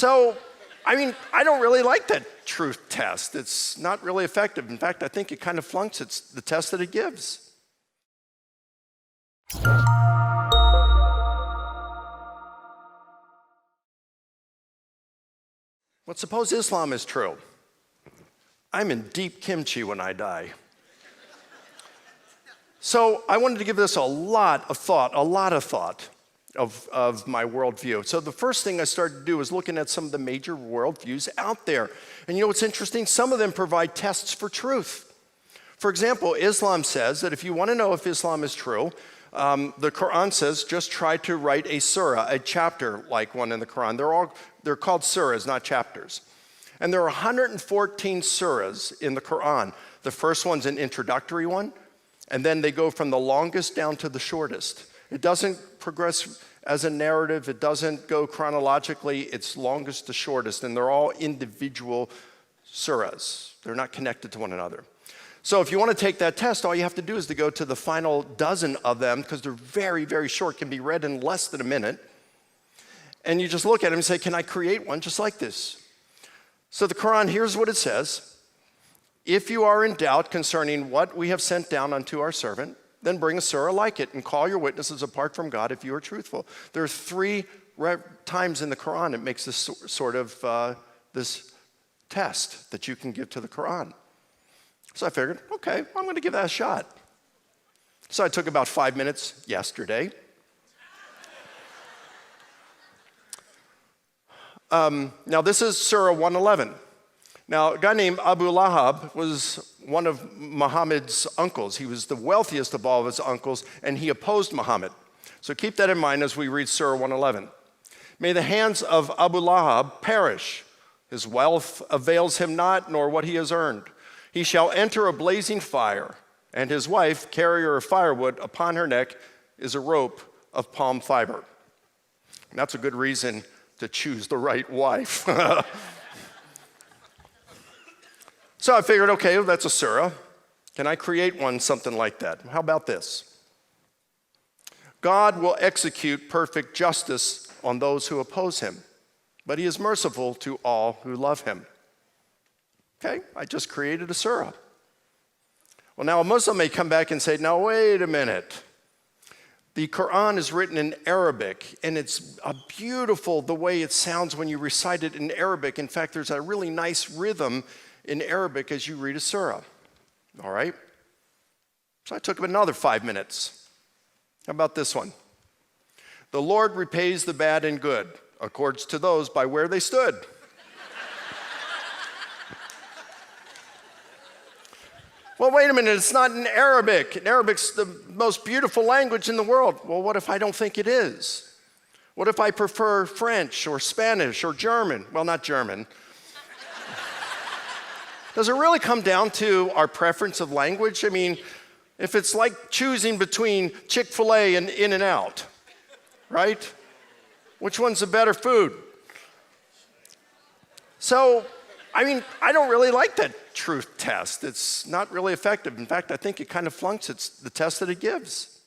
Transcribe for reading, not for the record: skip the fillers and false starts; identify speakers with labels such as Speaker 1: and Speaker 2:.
Speaker 1: So, I don't really like that truth test. It's not really effective. In fact, I think it kind of flunks the test that it gives. But suppose Islam is true. I'm in deep kimchi when I die. So I wanted to give this a lot of thought of my worldview. So the first thing I started to do was looking at some of the major worldviews out there. And you know what's interesting? Some of them provide tests for truth. For example, Islam says that if you want to know if Islam is true, the Quran says just try to write a surah, a chapter like one in the Quran. They're called surahs, not chapters. And there are 114 surahs in the Quran. The first one's an introductory one, and then they go from the longest down to the shortest. It doesn't progress as a narrative. It doesn't go chronologically. It's longest to shortest, and they're all individual surahs. They're not connected to one another. So if you want to take that test, all you have to do is to go to the final dozen of them, because they're very, very short, can be read in less than a minute. And you just look at them and say, can I create one just like this? So the Quran, here's what it says. If you are in doubt concerning what we have sent down unto our servant, then bring a surah like it and call your witnesses apart from God if you are truthful. There are 3 times in the Quran it makes this sort of this test that you can give to the Quran. So I figured, okay, I'm going to give that a shot. So I took about 5 minutes yesterday. Now this is Surah 111. Now, a guy named Abu Lahab was one of Muhammad's uncles. He was the wealthiest of all of his uncles, and he opposed Muhammad. So keep that in mind as we read Surah 111. May the hands of Abu Lahab perish. His wealth avails him not, nor what he has earned. He shall enter a blazing fire, and his wife, carrier of firewood, upon her neck is a rope of palm fiber. And that's a good reason to choose the right wife. So I figured, okay, well, that's a surah. Can I create one something like that? How about this? God will execute perfect justice on those who oppose him, but he is merciful to all who love him. Okay, I just created a surah. Well, now a Muslim may come back and say, now wait a minute. The Quran is written in Arabic, and it's beautiful the way it sounds when you recite it in Arabic. In fact, there's a really nice rhythm in Arabic as you read a surah. All right? So I took another 5 minutes. How about this one? The Lord repays the bad and good, accords to those by where they stood. Well, wait a minute, it's not in Arabic. And Arabic's the most beautiful language in the world. Well, what if I don't think it is? What if I prefer French or Spanish or German? Well, not German. Does it really come down to our preference of language? I mean, if it's like choosing between Chick-fil-A and In-N-Out, right? Which one's the better food? So, I don't really like that truth test. It's not really effective. In fact, I think it kind of flunks the test that it gives.